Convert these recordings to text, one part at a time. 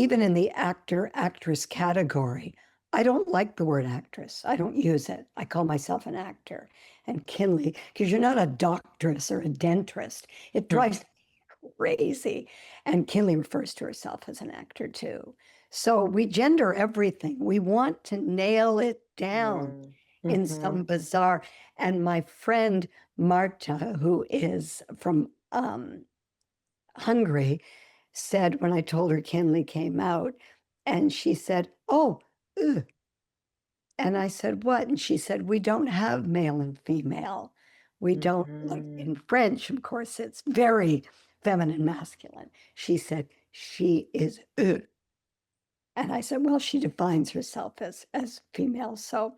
even in the actor, actress category, I don't like the word actress. I don't use it. I call myself an actor. And Kinley, because you're not a doctress or a dentrist, it drives me crazy. And Kinley refers to herself as an actor too. So we gender everything. We want to nail it down in some bizarre. And my friend Marta, who is from Hungary, said when I told her Kinley came out, and she said, "Oh, ugh." And I said, "What?" And she said, "We don't have male and female. We don't, like in French, of course, it's very feminine, masculine." She said, "She is eux." And I said, "Well, she defines herself as female." So,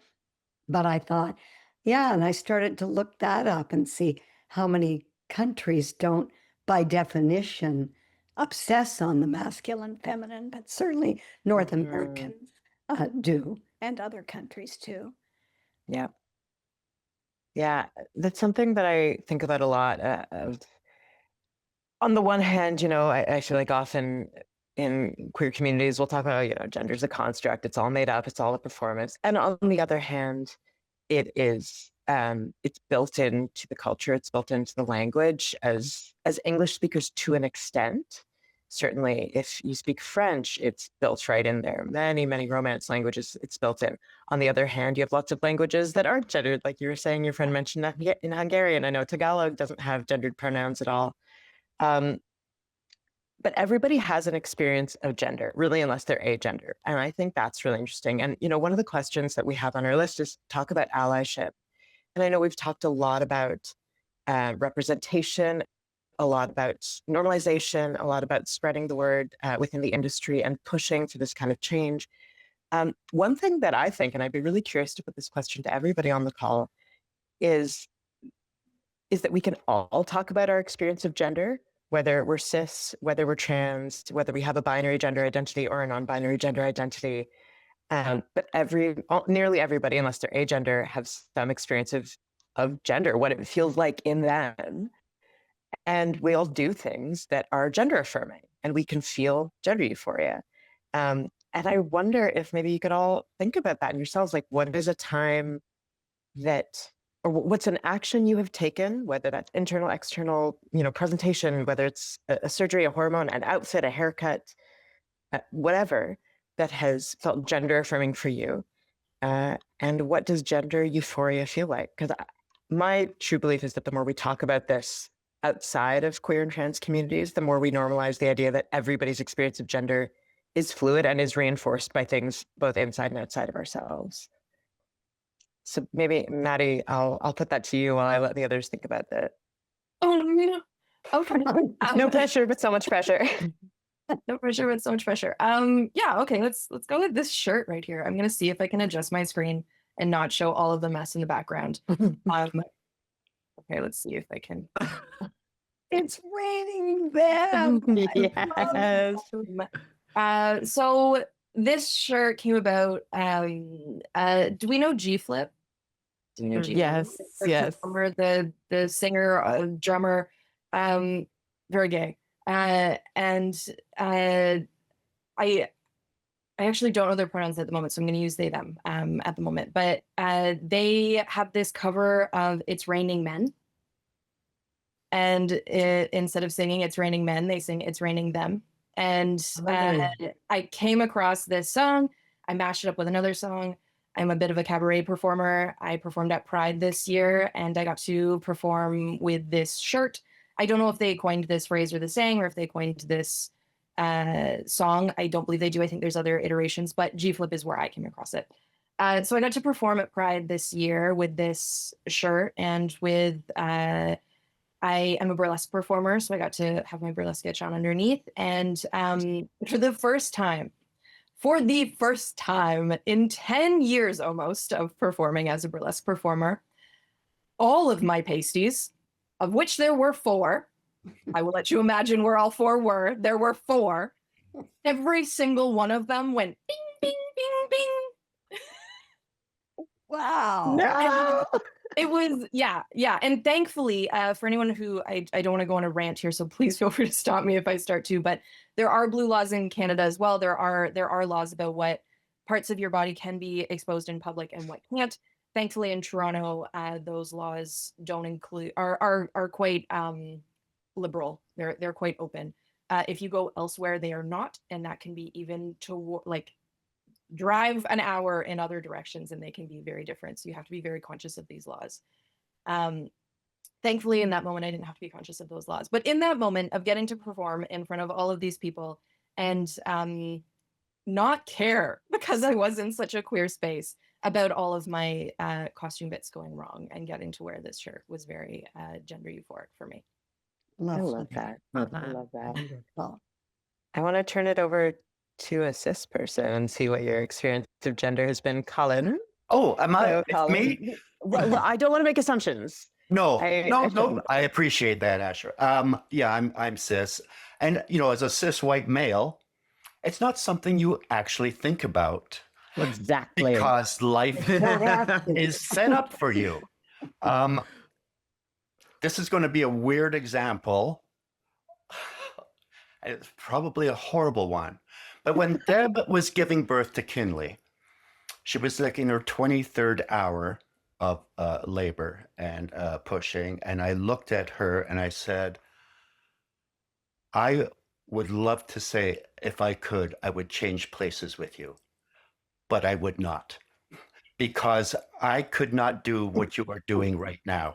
but I thought, yeah, and I started to look that up and see how many countries don't, by definition, obsess on the masculine, feminine, but certainly North Americans do, and other countries too. Yeah. Yeah, that's something that I think about a lot. On the one hand, I feel like often in queer communities, we'll talk about, gender's a construct, it's all made up, it's all a performance. And on the other hand, it's built into the culture, it's built into the language as English speakers to an extent. Certainly, if you speak French, it's built right in there. Many, many Romance languages, it's built in. On the other hand, you have lots of languages that aren't gendered. Like you were saying, your friend mentioned that in Hungarian. I know Tagalog doesn't have gendered pronouns at all. But everybody has an experience of gender, really, unless they're agender. And I think that's really interesting. And, one of the questions that we have on our list is talk about allyship. And I know we've talked a lot about representation, a lot about normalization, a lot about spreading the word within the industry and pushing for this kind of change. One thing that I think, and I'd be really curious to put this question to everybody on the call, is that we can all talk about our experience of gender, whether we're cis, whether we're trans, whether we have a binary gender identity or a non-binary gender identity. But nearly everybody, unless they're agender, has some experience of gender, what it feels like in them. And we all do things that are gender affirming, and we can feel gender euphoria. And I wonder if maybe you could all think about that in yourselves. Like, what is a time or what's an action you have taken, whether that's internal, external, presentation, whether it's a surgery, a hormone, an outfit, a haircut, whatever, that has felt gender affirming for you. And what does gender euphoria feel like? Because my true belief is that the more we talk about this outside of queer and trans communities, the more we normalize the idea that everybody's experience of gender is fluid and is reinforced by things both inside and outside of ourselves. So maybe, Maddie, I'll put that to you while I let the others think about that. Oh, yeah. Okay. No pressure, but so much pressure. No pressure, but so much pressure. Yeah, okay, let's go with this shirt right here. I'm gonna see if I can adjust my screen and not show all of the mess in the background. Okay, let's see if I can. It's raining them. Yes. So this shirt came about. Do we know G Flip? Do we know G Flip? Yes. The singer, drummer, very gay. And I actually don't know their pronouns at the moment, so I'm going to use they, them at the moment. But they have this cover of It's Raining Men. And instead of singing It's Raining Men, they sing It's Raining Them. And I came across this song. I mashed it up with another song. I'm a bit of a cabaret performer. I performed at Pride this year, and I got to perform with this shirt. I don't know if they coined this phrase or the saying, or if they coined this song. I don't believe they do. I think there's other iterations, but G Flip is where I came across it. So I got to perform at Pride this year with this shirt, and with I am a burlesque performer, so I got to have my burlesque sketch on underneath. And for the first time in 10 years almost of performing as a burlesque performer, all of my pasties, of which there were 4, I will let you imagine where all 4 were. There were 4. Every single one of them went bing, bing, bing, bing. Wow. No. It was, yeah. And thankfully, for anyone who, I don't want to go on a rant here, so please feel free to stop me if I start to, but there are blue laws in Canada as well. There are laws about what parts of your body can be exposed in public and what can't. Thankfully in Toronto, those laws don't include, are quite liberal. They're quite open. If you go elsewhere, they are not, and that can be even to like drive an hour in other directions and they can be very different. So you have to be very conscious of these laws. Thankfully, in that moment, I didn't have to be conscious of those laws. But in that moment of getting to perform in front of all of these people and not care because I was in such a queer space about all of my costume bits going wrong and getting to wear this shirt was very gender euphoric for me. I Lovely. love that. Love I that. love that. Wonderful. I want to turn it over to a cis person and see what your experience of gender has been. Colin. Oh, am I? Hello, It's Colin. me? Well, I don't want to make assumptions. No, I no. shouldn't. I appreciate that, Asher. Yeah, I'm cis, and as a cis white male, it's not something you actually think about Exactly. because life Don't have to. is set up for you. This is going to be a weird example. It's probably a horrible one. But when Deb was giving birth to Kinley, she was like in her 23rd hour of labor and pushing. And I looked at her and I said, I would love to say, if I could, I would change places with you, but I would not, because I could not do what you are doing right now.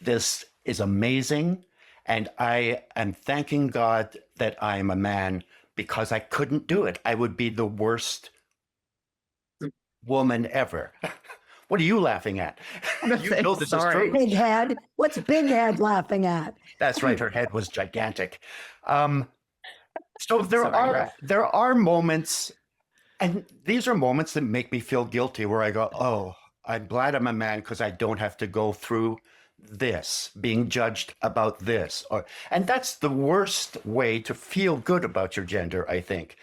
This is amazing. And I am thanking God that I am a man because I couldn't do it. I would be the worst woman ever. What are you laughing at? You know this is Sorry. true. Big head. What's big head laughing at? That's right. Her head was gigantic. So Sorry. there are moments, and these are moments that make me feel guilty where I go, oh, I'm glad I'm a man because I don't have to go through this, being judged about this. And that's the worst way to feel good about your gender, I think.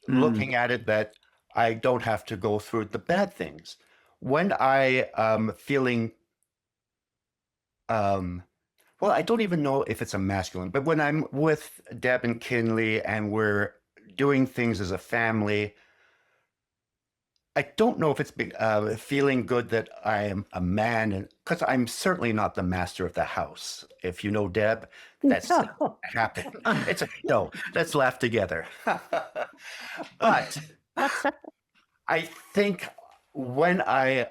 Looking at it that I don't have to go through the bad things. When I am feeling, well, I don't even know if it's a masculine, but when I'm with Deb and Kinley and we're doing things as a family, I don't know if it's feeling good that I am a man, because I'm certainly not the master of the house. If you know Deb, that's No. happened. No, let's laugh together. But I think when I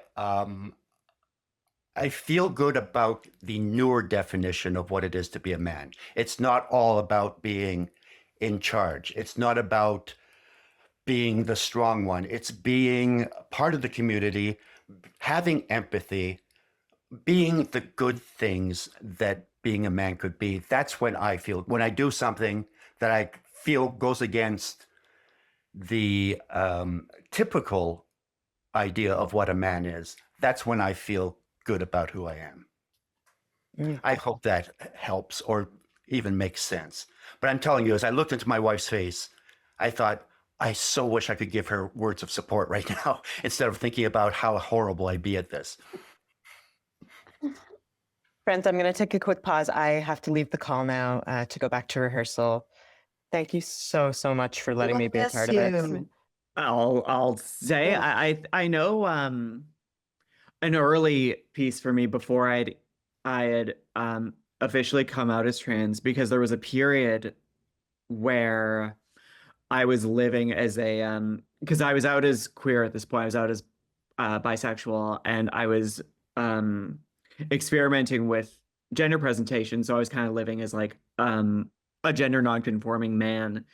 feel good about the newer definition of what it is to be a man. It's not all about being in charge. It's not about being the strong one. It's being part of the community, having empathy, being the good things that being a man could be. That's when I feel, when I do something that I feel goes against the typical idea of what a man is, that's when I feel good about who I am. I hope that helps or even makes sense. But I'm telling you, as I looked into my wife's face, I thought, I so wish I could give her words of support right now instead of thinking about how horrible I'd be at this. Friends, I'm going to take a quick pause. I have to leave the call now to go back to rehearsal. Thank you so much for letting me be a part of it. I'll say I know an early piece for me before I had officially come out as trans, because there was a period where I was living as a because I was out as queer at this point. I was out as bisexual, and I was experimenting with gender presentation. So I was kind of living as like a gender non-conforming man.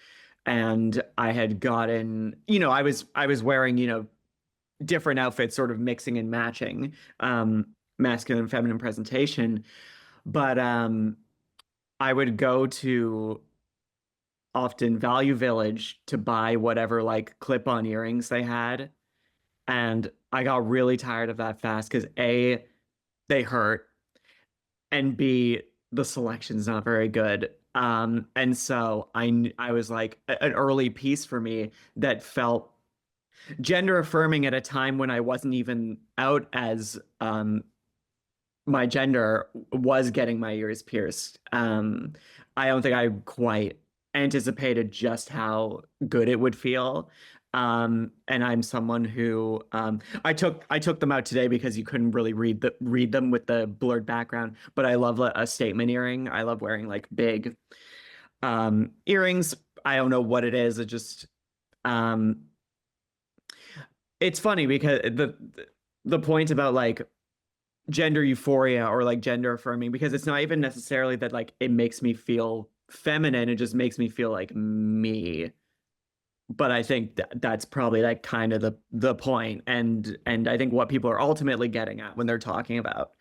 And I had gotten, I was wearing, different outfits, sort of mixing and matching masculine and feminine presentation. But I would go to often Value Village to buy whatever like clip-on earrings they had. And I got really tired of that fast because A, they hurt, and B, the selection's not very good. And so I was like an early piece for me that felt gender affirming at a time when I wasn't even out as my gender was getting my ears pierced. I don't think I quite anticipated just how good it would feel. And I'm someone who I took them out today because you couldn't really read them with the blurred background. But I love a statement earring. I love wearing like big earrings. I don't know what it is. It just it's funny because the point about like gender euphoria or like gender affirming, because it's not even necessarily that like it makes me feel feminine, it just makes me feel like me. But I think that's probably like kind of the point, and I think what people are ultimately getting at when they're talking about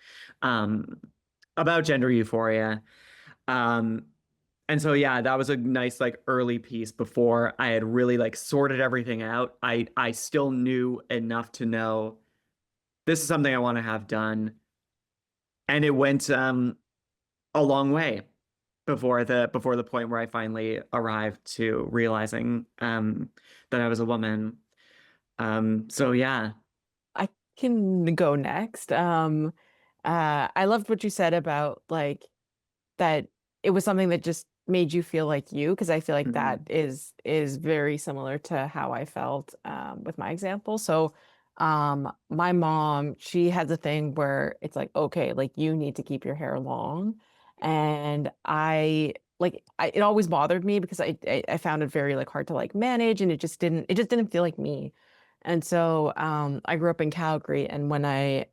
gender euphoria. And so yeah, that was a nice like early piece before I had really like sorted everything out. I still knew enough to know this is something I want to have done. And it went a long way before the point where I finally arrived to realizing that I was a woman. So yeah. I can go next. I loved what you said about like that it was something that just made you feel like you, because I feel like that is very similar to how I felt with my example. So my mom, she has a thing where it's like, okay, like you need to keep your hair long. And it always bothered me because I found it very like hard to like manage, and it just didn't feel like me. And so I grew up in Calgary, and when I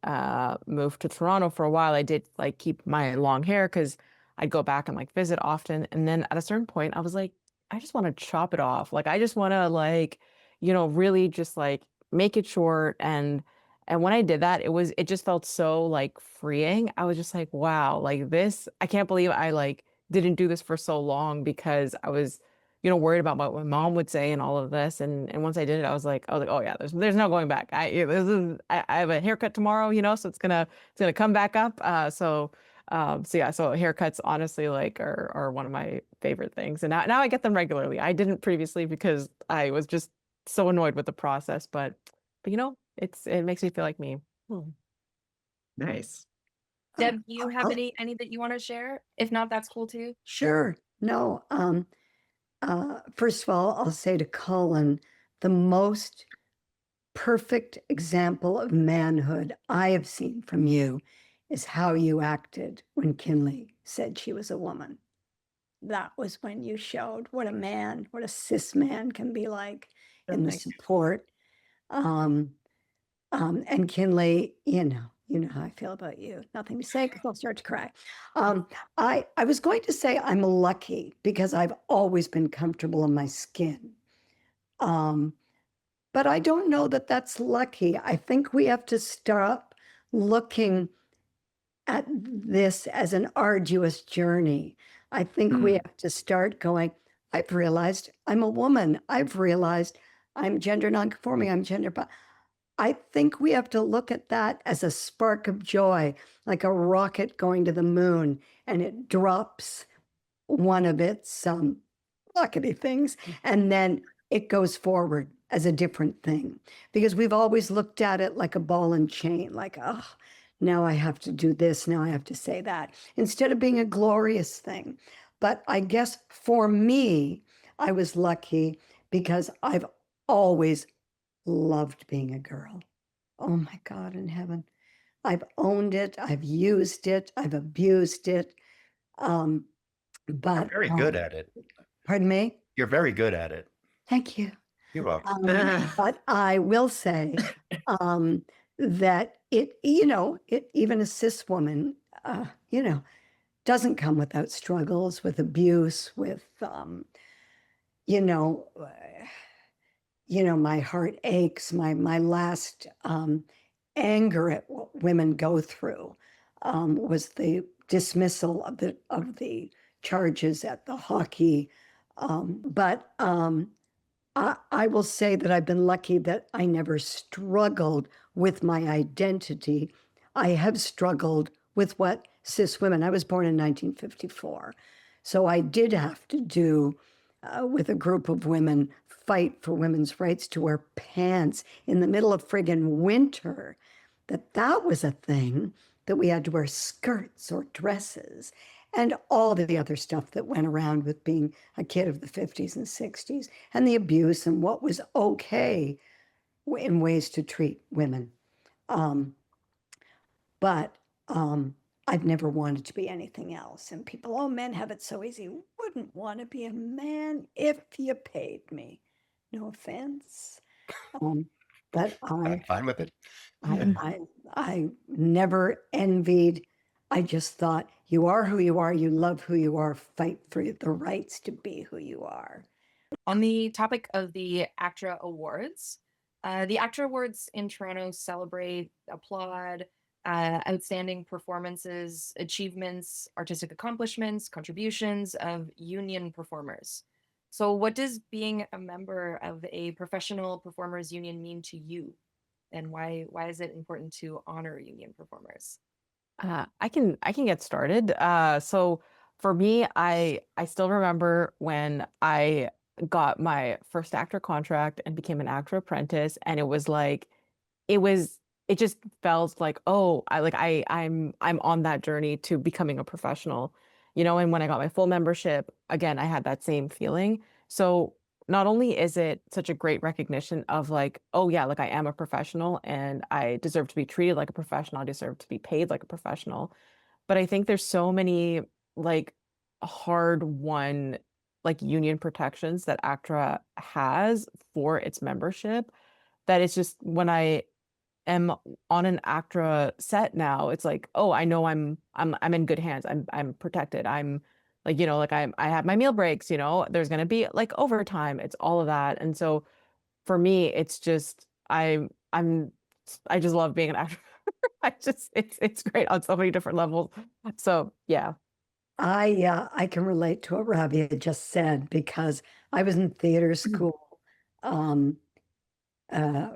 moved to Toronto for a while, I did like keep my long hair because I'd go back and like visit often. And then at a certain point, I was like, I just want to chop it off. Like I just want to like, really just like make it short. And when I did that, it just felt so like freeing. I was just like, wow, like this, I can't believe I like didn't do this for so long because I was worried about what my mom would say and all of this. And once I did it, I was like, oh yeah, there's no going back. I have a haircut tomorrow, so it's gonna come back up. So yeah, so haircuts honestly like are one of my favorite things. And now I get them regularly. I didn't previously because I was just so annoyed with the process, but it makes me feel like me. Nice. Deb, do you have I'll- any that you want to share? If not, that's cool too. Sure. No. First of all, I'll say to Colin, the most perfect example of manhood I have seen from you is how you acted when Kinley said she was a woman. That was when you showed what a cis man can be like in the support. And Kinley, you know how I feel about you. Nothing to say because I'll start to cry. I was going to say I'm lucky because I've always been comfortable in my skin. But I don't know that that's lucky. I think we have to stop looking at this as an arduous journey. I think we have to start going, I've realized I'm a woman. I've realized I'm gender nonconforming. I'm gender. I think we have to look at that as a spark of joy, like a rocket going to the moon, and it drops one of its rockety things, and then it goes forward as a different thing. Because we've always looked at it like a ball and chain, like, oh, now I have to do this, now I have to say that, instead of being a glorious thing. But I guess for me, I was lucky because I've always loved being a girl. Oh my God in heaven. I've owned it. I've used it. I've abused it. But You're very good at it. Pardon me? You're very good at it. Thank you. You're welcome. But I will say that it even a cis woman, doesn't come without struggles, with abuse, with, my heart aches. My last anger at what women go through was the dismissal of the charges at the hockey. But I will say that I've been lucky that I never struggled with my identity. I have struggled with what cis women. I was born in 1954, so I did have to do with a group of women fight for women's rights to wear pants in the middle of friggin' winter. That was a thing. that we had to wear skirts or dresses and all the other stuff that went around with being a kid of the 50s and 60s, and the abuse and what was okay in ways to treat women. But I've never wanted to be anything else. And people, oh, men have it so easy. Wouldn't want to be a man if you paid me. No offense. But I'm fine with it. I never envied. I just thought, you are who you are, you love who you are, fight for the rights to be who you are. On the topic of the ACTRA Awards, the ACTRA Awards in Toronto celebrate, applaud outstanding performances, achievements, artistic accomplishments, contributions of union performers. So what does being a member of a professional performers union mean to you? And why is it important to honor union performers? I can get started. So for me, I still remember when I got my first actor contract and became an actor apprentice, and it was like it just felt like, oh, I'm on that journey to becoming a professional, and when I got my full membership, again, I had that same feeling. So not only is it such a great recognition of like, oh yeah, like I am a professional and I deserve to be treated like a professional, I deserve to be paid like a professional. But I think there's so many like hard won like union protections that ACTRA has for its membership that it's just when I am on an ACTRA set now, it's like, oh, I know I'm in good hands. I'm protected. I'm like, like I have my meal breaks, there's gonna be like overtime. It's all of that. And so for me, it's just I just love being an actor. It's great on so many different levels. So yeah. I can relate to what Rabiya just said because I was in theater school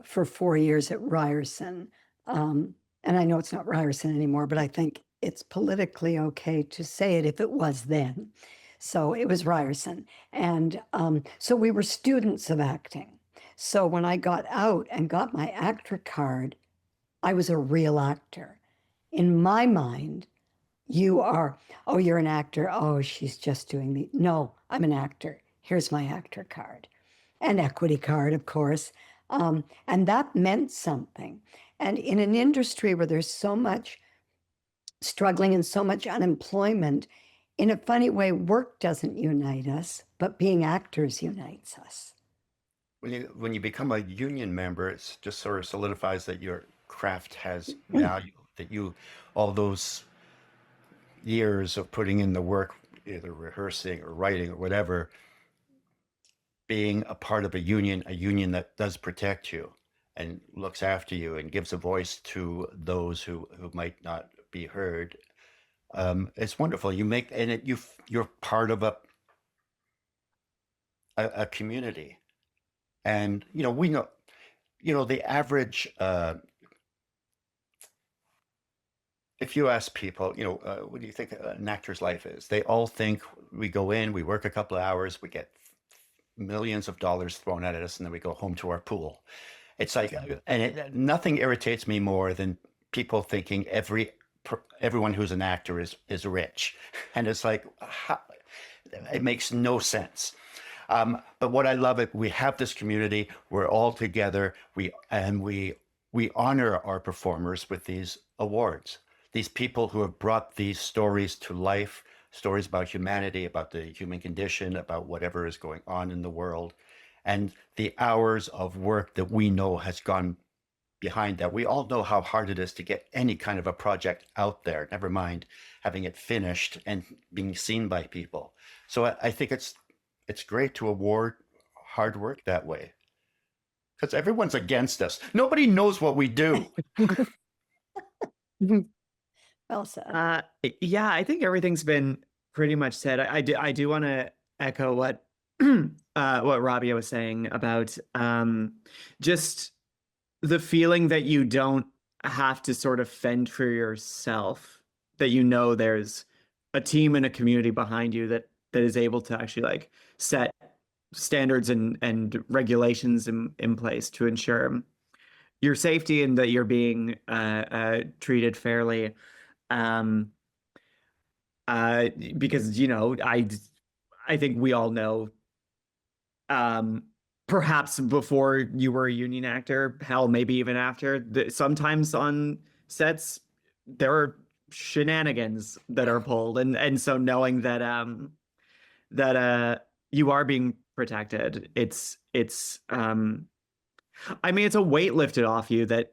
for 4 years at Ryerson. And I know it's not Ryerson anymore, but I think it's politically okay to say it if it was then. So it was Ryerson. And so we were students of acting. So when I got out and got my ACTRA card, I was a real actor. In my mind, oh, you're an actor. Oh, she's just doing the. No, I'm an actor. Here's my ACTRA card. An equity card, of course. And that meant something. And in an industry where there's so much struggling and so much unemployment, in a funny way, work doesn't unite us, but being actors unites us. When you become a union member, it just sort of solidifies that your craft has value, that all those years of putting in the work, either rehearsing or writing or whatever, being a part of a union that does protect you and looks after you and gives a voice to those who might not be heard. It's wonderful. You're part of a community. And, we know, the average, if you ask people, what do you think an actor's life is? They all think we go in, we work a couple of hours, we get millions of dollars thrown at us, and then we go home to our pool. It's like, nothing irritates me more than people thinking everyone who's an actor is rich. And it's like, it makes no sense. But what I love it, we have this community, we're all together, we honor our performers with these awards. These people who have brought these stories to life, stories about humanity, about the human condition, about whatever is going on in the world, and the hours of work that we know has gone behind that. We all know how hard it is to get any kind of a project out there, never mind having it finished and being seen by people. So I think it's great to award hard work that way, because everyone's against us. Nobody knows what we do. Well said. Yeah, I think everything's been pretty much said. I do want to echo what what Rabiya was saying about just the feeling that you don't have to sort of fend for yourself, that there's a team and a community behind you that is able to actually like set standards and regulations in place to ensure your safety and that you're being treated fairly. Um, because, you know, I think we all know, perhaps before you were a union actor, hell, maybe even after, sometimes on sets there are shenanigans that are pulled, and so knowing that you are being protected, I mean, it's a weight lifted off you this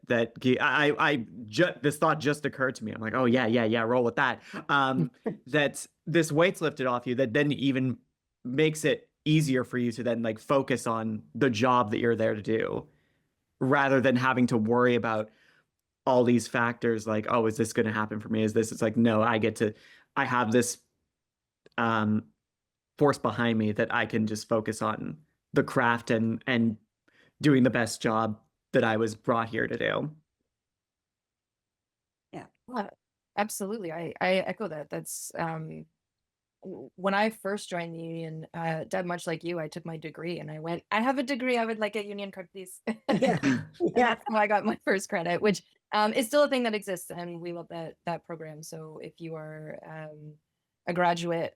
thought just occurred to me. I'm like, oh yeah, roll with that. That this weight's lifted off you that then even makes it easier for you to then like focus on the job that you're there to do, rather than having to worry about all these factors like, oh, is this going to happen for me? It's like, no, I have this force behind me that I can just focus on the craft and doing the best job that I was brought here to do. Well, absolutely. I echo that. That's when I first joined the union, Deb, much like you, I took my degree and I went, I have a degree, I would like a union card, please. Yeah. And Yeah. that's how I got my first credit, which is still a thing that exists, and we love that program. So if you are a graduate,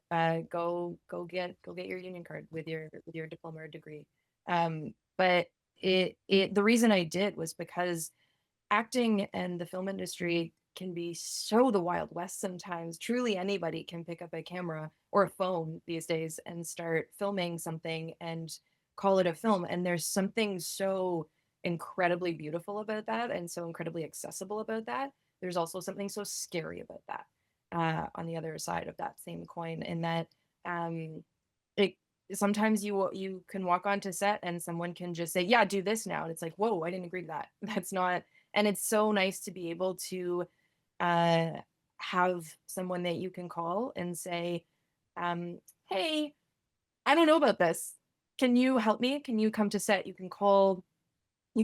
go get your union card with your diploma or degree. But the reason I did was because acting and the film industry can be so the Wild West sometimes. Truly anybody can pick up a camera or a phone these days and start filming something and call it a film. And there's something so incredibly beautiful about that and so incredibly accessible about that. There's also something so scary about that on the other side of that same coin, in that it sometimes you can walk onto set and someone can just say, yeah, do this now. And it's like, whoa, I didn't agree to that. That's not. And it's so nice to be able to have someone that you can call and say, hey, I don't know about this. Can you help me? Can you come to set? You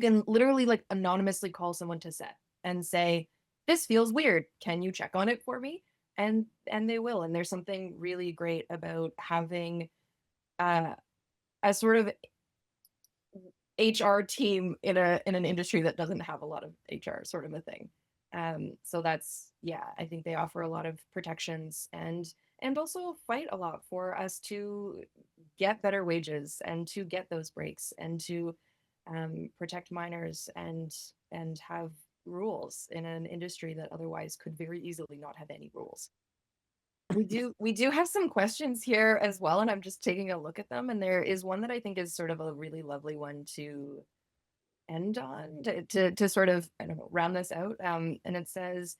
can literally like anonymously call someone to set and say, this feels weird. Can you check on it for me? And they will. And there's something really great about having a sort of HR team in an industry that doesn't have a lot of HR, sort of a thing. So that's, yeah, I think they offer a lot of protections and also fight a lot for us to get better wages and to get those breaks and to protect minors and have rules in an industry that otherwise could very easily not have any rules. We do have some questions here as well, and I'm just taking a look at them, and there is one that I think is sort of a really lovely one to end on, to sort of, I don't know, round this out. And it says,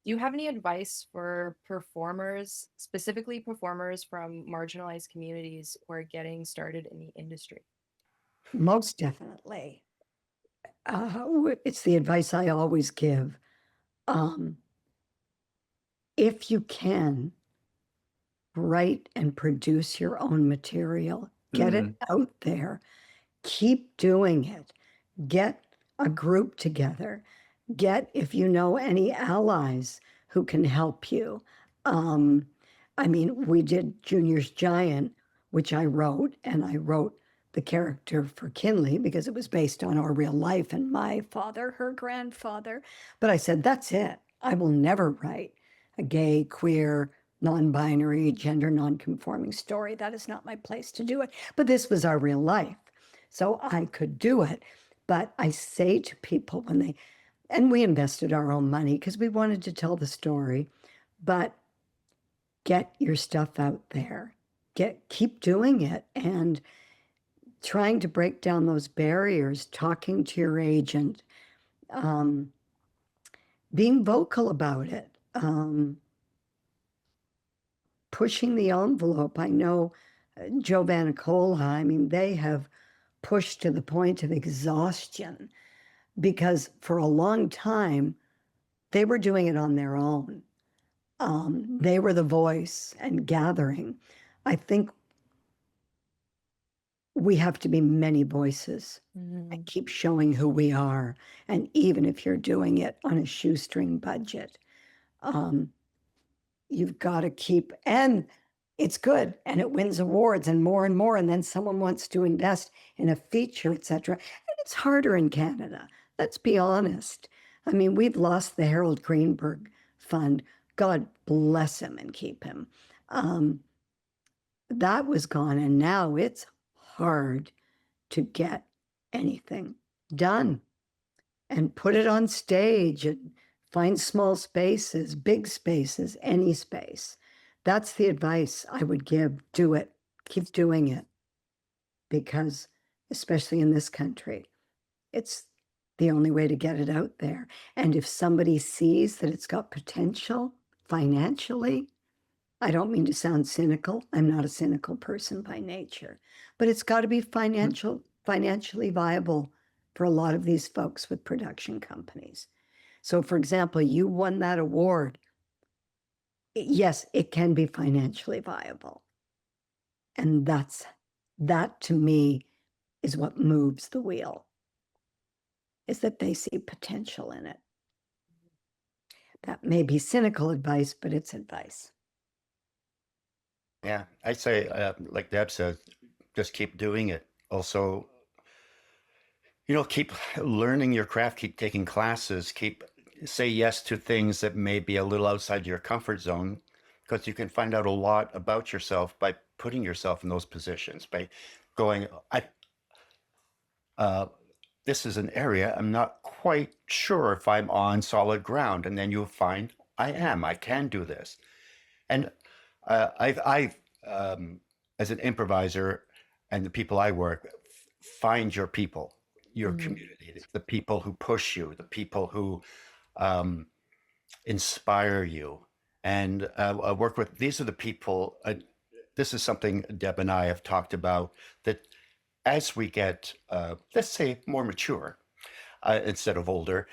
do you have any advice for performers, specifically performers from marginalized communities who are getting started in the industry? Most definitely. It's the advice I always give. If you can, write and produce your own material, get it out there, keep doing it, get a group together, if you know any allies who can help you. I mean, we did Junior's Giant, which I wrote, and I wrote the character for Kinley because it was based on our real life and my father, her grandfather. But I said, that's it. I will never write a gay, queer, non-binary, gender non-conforming story. That is not my place to do it. But this was our real life. So I could do it. But I say to people and we invested our own money because we wanted to tell the story, but get your stuff out there. Keep doing it and trying to break down those barriers, talking to your agent, being vocal about it, pushing the envelope. I know Joe Vanicola, I mean, they have pushed to the point of exhaustion because for a long time, they were doing it on their own. They were the voice and gathering. I think we have to be many voices and keep showing who we are. And even if you're doing it on a shoestring budget, you've got to keep, and it's good and it wins awards and more. And then someone wants to invest in a feature, etc. And it's harder in Canada. Let's be honest. I mean, we've lost the Harold Greenberg Fund God bless him and keep him. That was gone, and now it's hard to get anything done and put it on stage and find small spaces, big spaces, any space. That's the advice I would give. Do it. Keep doing it. Because, especially in this country, it's the only way to get it out there. And if somebody sees that it's got potential financially, I don't mean to sound cynical. I'm not a cynical person by nature, but it's got to be financially viable for a lot of these folks with production companies. So, for example, you won that award. Yes, it can be financially viable. And that to me is what moves the wheel, is that they see potential in it. That may be cynical advice, but it's advice. Yeah, I say, like Deb said, just keep doing it. Also, keep learning your craft, keep taking classes, say yes to things that may be a little outside your comfort zone, because you can find out a lot about yourself by putting yourself in those positions, by going, this is an area I'm not quite sure if I'm on solid ground. And then you'll find I can do this. And I've as an improviser and the people I work, find your people, your community, the people who push you, the people who inspire you. And I work with, these are the people, this is something Deb and I have talked about, that as we get, let's say, more mature instead of older,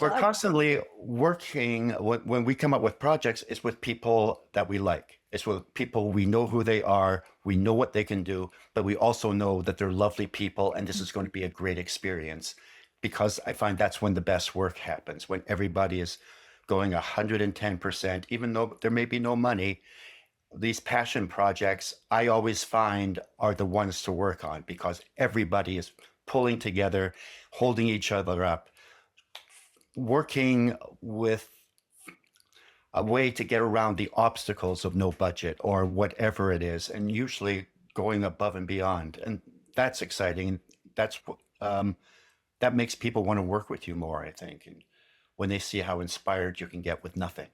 we're constantly working, when we come up with projects, it's with people that we like. It's with people we know who they are, we know what they can do, but we also know that they're lovely people and this is going to be a great experience. Because I find that's when the best work happens, when everybody is going 110%, even though there may be no money. These passion projects, I always find, are the ones to work on because everybody is pulling together, holding each other up, working with a way to get around the obstacles of no budget or whatever it is, and usually going above and beyond. And that's exciting. That's that makes people want to work with you more, I think, and when they see how inspired you can get with nothing.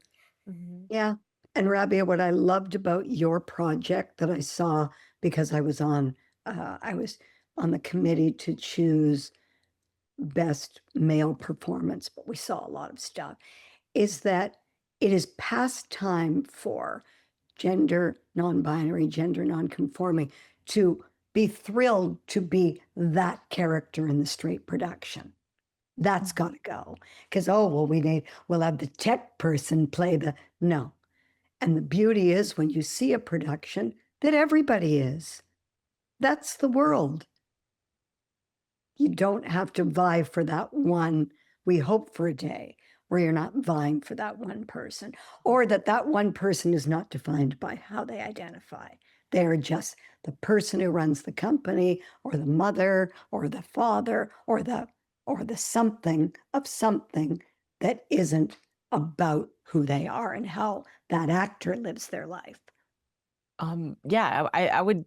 Yeah. And Rabiya, what I loved about your project that I saw, because I was on the committee to choose best male performance, but we saw a lot of stuff, is that it is past time for gender non-binary, gender non-conforming to be thrilled to be that character in the straight production. That's got to go. Because, we'll have the tech person play no. And the beauty is when you see a production that everybody is. That's the world. You don't have to vie for that one. We hope for a day where you're not vying for that one person, or that one person is not defined by how they identify. They're just the person who runs the company, or the mother, or the father, or the something of something that isn't about who they are and how that actor lives their life. Yeah, I would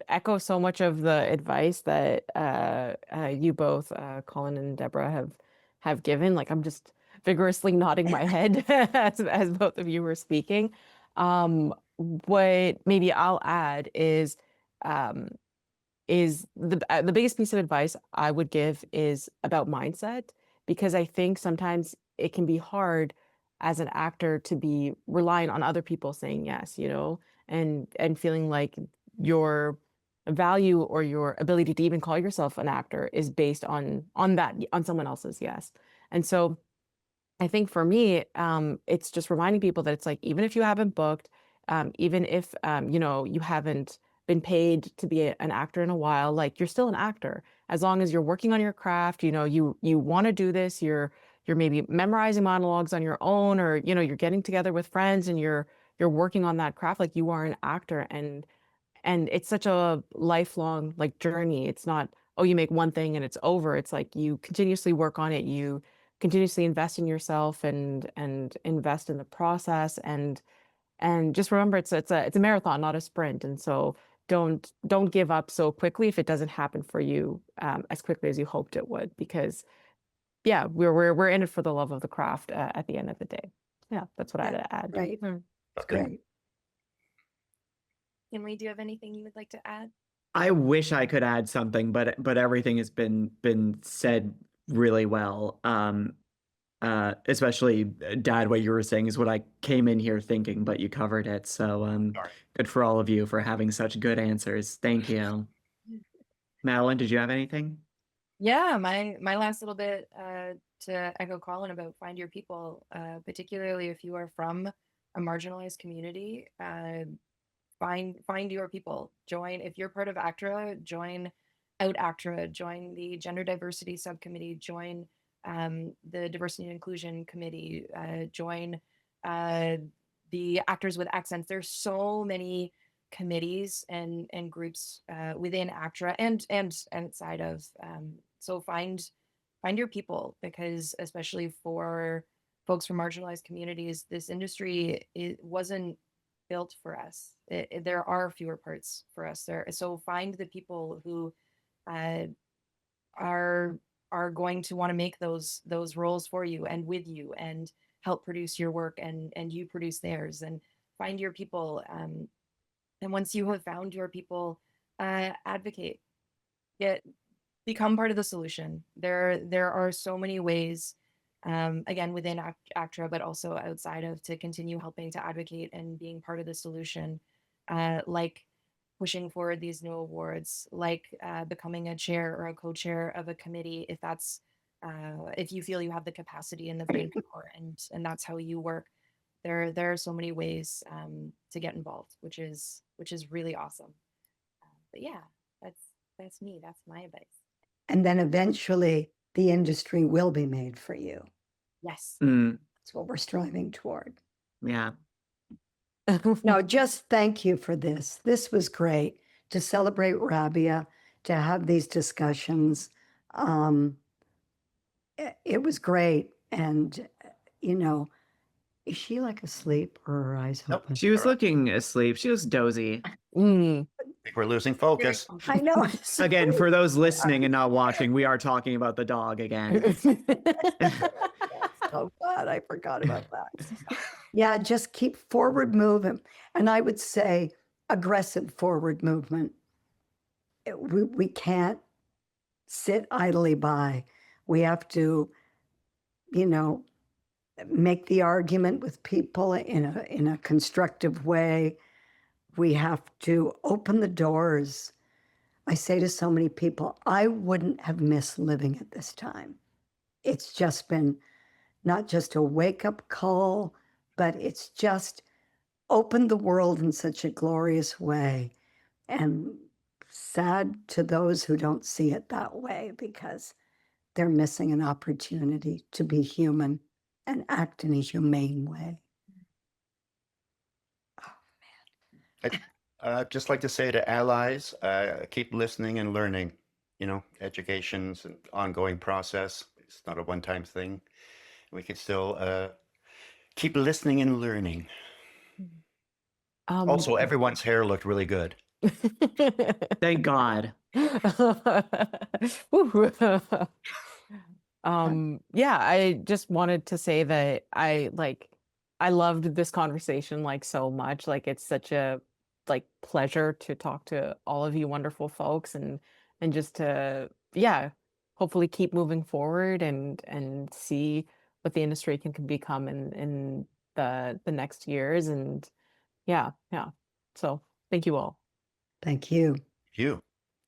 echo so much of the advice that you both, Colin and Deborah, have given. Like, I'm just vigorously nodding my head as both of you were speaking. What maybe I'll add is the biggest piece of advice I would give is about mindset, because I think sometimes it can be hard as an actor to be relying on other people saying yes, and feeling like your value or your ability to even call yourself an actor is based on someone else's yes. And so I think for me, it's just reminding people that it's like, even if you haven't booked, even if you haven't been paid to be an actor in a while, like, you're still an actor as long as you're working on your craft. You want to do this. You're maybe memorizing monologues on your own, or you're getting together with friends and you're working on that craft. Like, you are an actor, and it's such a lifelong, like, journey. It's not, oh, you make one thing and it's over. It's like you continuously work on it. You continuously invest in yourself and invest in the process, and just remember it's a marathon, not a sprint. And so don't give up so quickly if it doesn't happen for you as quickly as you hoped it would, because yeah, we're in it for the love of the craft at the end of the day. Yeah, that's what I'd add. Right. Mm. That's great. Kinley, do you have anything you would like to add? I wish I could add something, but everything has been said really well. Especially Dad, what you were saying is what I came in here thinking, but you covered it. So Sorry. good for all of you for having such good answers. Thank you. Madelaine, did you have anything? Yeah, my last little bit to echo Colin about find your people, particularly if you are from a marginalized community. Find your people. Join, if you're part of ACTRA, join ACTRA, join the gender diversity subcommittee, join the diversity and inclusion committee, join the Actors with Accents. There's so many committees and groups within ACTRA and outside of. So find your people, because especially for folks from marginalized communities, this industry, it wasn't built for us. There are fewer parts for us there. So find the people who are going to want to make those roles for you and with you and help produce your work, and you produce theirs, and find your people. And once you have found your people, advocate. Become part of the solution. There are so many ways, again, within ACTRA, but also outside of, to continue helping to advocate and being part of the solution, like pushing forward these new awards, like becoming a chair or a co-chair of a committee, if that's if you feel you have the capacity and the brain power, and that's how you work. There are so many ways to get involved, which is really awesome. But yeah, that's me. That's my advice. And then eventually the industry will be made for you. Yes. That's what we're striving toward. Yeah. No, just thank you for this. This was great to celebrate Rabiya, to have these discussions. It was great. And, is she like asleep or her eyes Nope. open? She was looking asleep. She was dozy. I think we're losing focus. I know. Again, for those listening and not watching, we are talking about the dog again. Oh God, I forgot about that. Yeah, just keep forward moving. And I would say aggressive forward movement. We can't sit idly by. We have to, make the argument with people in a constructive way. We have to open the doors. I say to so many people, I wouldn't have missed living at this time. It's just been not just a wake-up call, but it's just opened the world in such a glorious way. And sad to those who don't see it that way, because they're missing an opportunity to be human and act in a humane way. I'd just like to say to allies, keep listening and learning. Education's an ongoing process. It's not a one-time thing. We can still keep listening and learning. Also, everyone's hair looked really good. Thank God. Yeah, I just wanted to say that I loved this conversation so much. It's such a pleasure to talk to all of you wonderful folks, and just to hopefully keep moving forward and see what the industry can become in the next years. And yeah. So thank you all. Thank you. You.